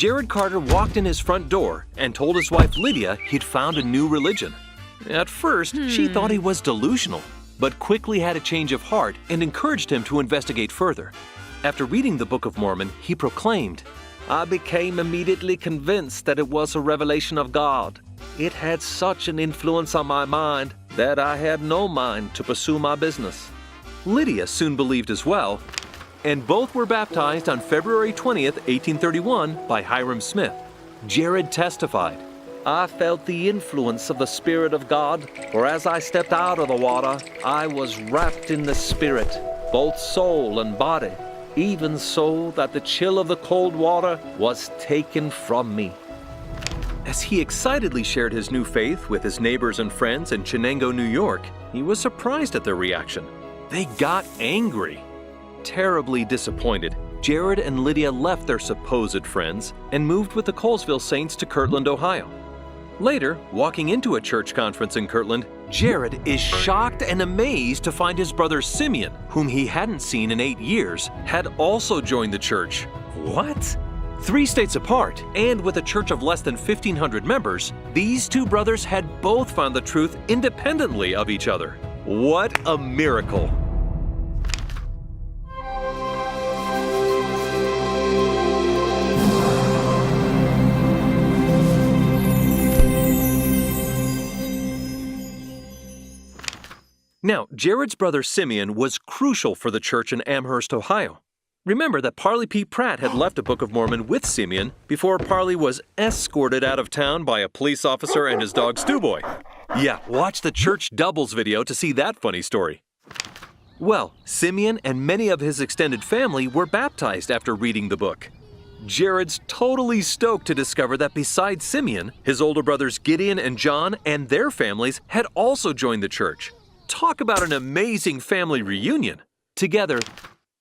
Jared Carter walked in his front door and told his wife Lydia he'd found a new religion. At first, she thought he was delusional, but quickly had a change of heart and encouraged him to investigate further. After reading the Book of Mormon, he proclaimed, "I became immediately convinced that it was a revelation of God. It had such an influence on my mind that I had no mind to pursue my business." Lydia soon believed as well, and both were baptized on February 20th, 1831 by Hiram Smith. Jared testified, "I felt the influence of the Spirit of God, for as I stepped out of the water, I was wrapped in the Spirit, both soul and body, even so that the chill of the cold water was taken from me." As he excitedly shared his new faith with his neighbors and friends in Chenango, New York, he was surprised at their reaction. They got angry. Terribly disappointed, Jared and Lydia left their supposed friends and moved with the Colesville Saints to Kirtland, Ohio. Later, walking into a church conference in Kirtland, Jared is shocked and amazed to find his brother Simeon, whom he hadn't seen in 8 years, had also joined the church. What? 3 states apart, and with a church of less than 1,500 members, these two brothers had both found the truth independently of each other. What a miracle! Now, Jared's brother Simeon was crucial for the church in Amherst, Ohio. Remember that Parley P. Pratt had left a Book of Mormon with Simeon before Parley was escorted out of town by a police officer and his dog Stu-Boy. Yeah, watch the Church Doubles video to see that funny story. Well, Simeon and many of his extended family were baptized after reading the book. Jared's totally stoked to discover that besides Simeon, his older brothers Gideon and John and their families had also joined the church. Talk about an amazing family reunion. Together,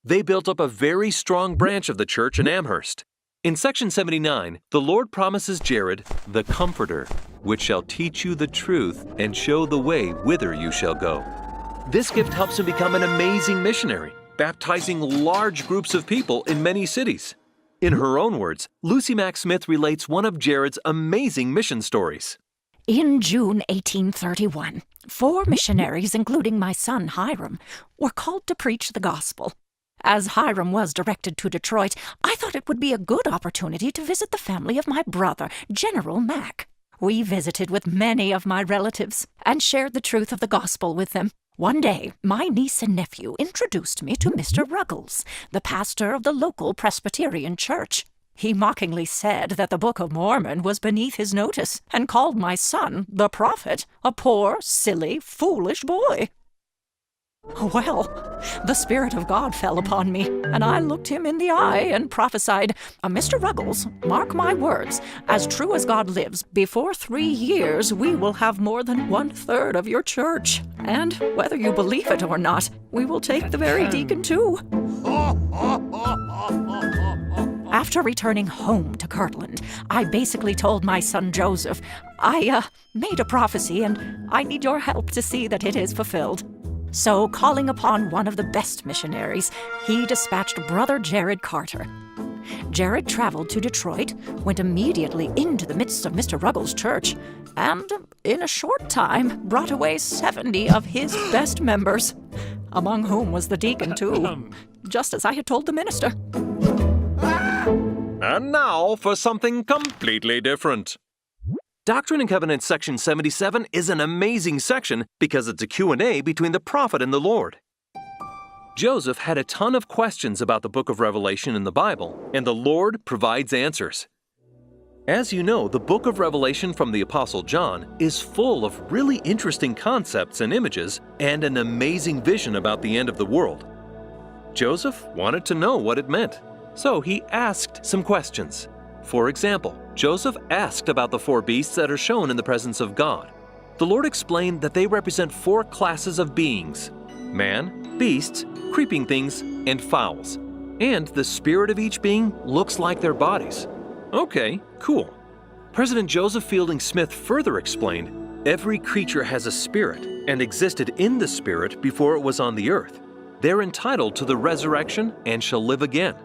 they built up a very strong branch of the church in Amherst. In section 79, the Lord promises Jared, the Comforter, which shall teach you the truth and show the way whither you shall go. This gift helps him become an amazing missionary, baptizing large groups of people in many cities. In her own words, Lucy Mack Smith relates one of Jared's amazing mission stories. In June 1831, 4 missionaries, including my son Hiram, were called to preach the gospel. As Hiram was directed to Detroit, I thought it would be a good opportunity to visit the family of my brother, General Mack. We visited with many of my relatives and shared the truth of the gospel with them. One day, my niece and nephew introduced me to Mr. Ruggles, the pastor of the local Presbyterian church. He mockingly said that the Book of Mormon was beneath his notice and called my son, the prophet, a poor, silly, foolish boy. Well, the Spirit of God fell upon me, and I looked him in the eye and prophesied, "Mr. Ruggles, mark my words, as true as God lives, before 3 years we will have more than 1/3 of your church. And whether you believe it or not, we will take the very deacon too." After returning home to Kirtland, I basically told my son Joseph, I made a prophecy and I need your help to see that it is fulfilled. So, calling upon one of the best missionaries, he dispatched Brother Jared Carter. Jared traveled to Detroit, went immediately into the midst of Mr. Ruggles' church, and in a short time brought away 70 of his best members, among whom was the deacon too, just as I had told the minister. And now for something completely different. Doctrine and Covenants section 77 is an amazing section because it's a Q&A between the prophet and the Lord. Joseph had a ton of questions about the book of Revelation in the Bible, and the Lord provides answers. As you know, the book of Revelation from the Apostle John is full of really interesting concepts and images and an amazing vision about the end of the world. Joseph wanted to know what it meant, so he asked some questions. For example, Joseph asked about the 4 beasts that are shown in the presence of God. The Lord explained that they represent 4 classes of beings: man, beasts, creeping things, and fowls. And the spirit of each being looks like their bodies. Okay, cool. President Joseph Fielding Smith further explained, every creature has a spirit and existed in the spirit before it was on the earth. They're entitled to the resurrection and shall live again.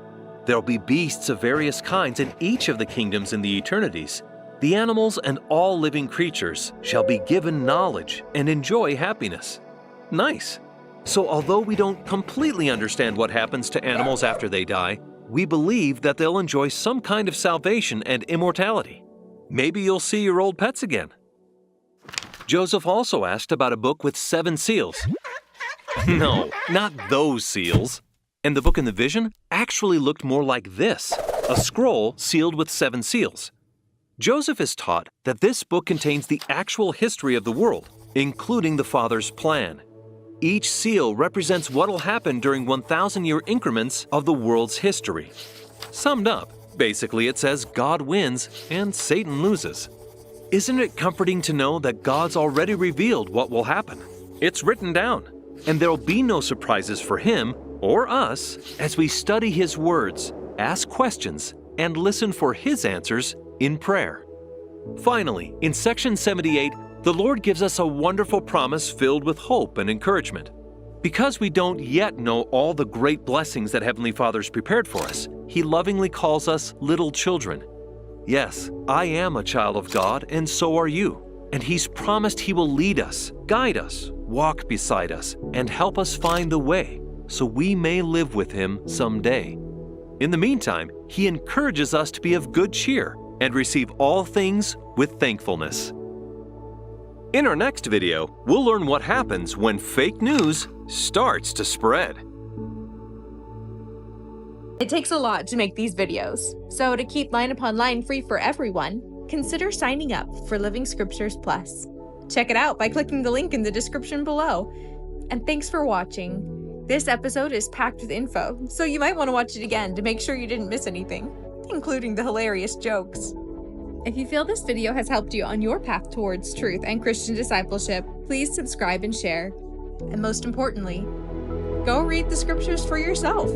There'll be beasts of various kinds in each of the kingdoms in the eternities. The animals and all living creatures shall be given knowledge and enjoy happiness. Nice. So although we don't completely understand what happens to animals after they die, we believe that they'll enjoy some kind of salvation and immortality. Maybe you'll see your old pets again. Joseph also asked about a book with 7 seals. No, not those seals. And the book in the vision actually looked more like this, a scroll sealed with 7 seals. Joseph is taught that this book contains the actual history of the world, including the Father's plan. Each seal represents what will happen during 1,000-year increments of the world's history. Summed up, basically it says God wins and Satan loses. Isn't it comforting to know that God's already revealed what will happen? It's written down, and there'll be no surprises for him or us as we study his words, ask questions, and listen for his answers in prayer. Finally, in section 78, the Lord gives us a wonderful promise filled with hope and encouragement. Because we don't yet know all the great blessings that Heavenly Father's prepared for us, He lovingly calls us little children. Yes, I am a child of God, and so are you. And He's promised He will lead us, guide us, walk beside us, and help us find the way, so we may live with Him someday. In the meantime, He encourages us to be of good cheer and receive all things with thankfulness. In our next video, we'll learn what happens when fake news starts to spread. It takes a lot to make these videos, so to keep Line Upon Line free for everyone, consider signing up for Living Scriptures Plus. Check it out by clicking the link in the description below. And thanks for watching. This episode is packed with info, so you might want to watch it again to make sure you didn't miss anything, including the hilarious jokes. If you feel this video has helped you on your path towards truth and Christian discipleship, please subscribe and share. And most importantly, go read the scriptures for yourself.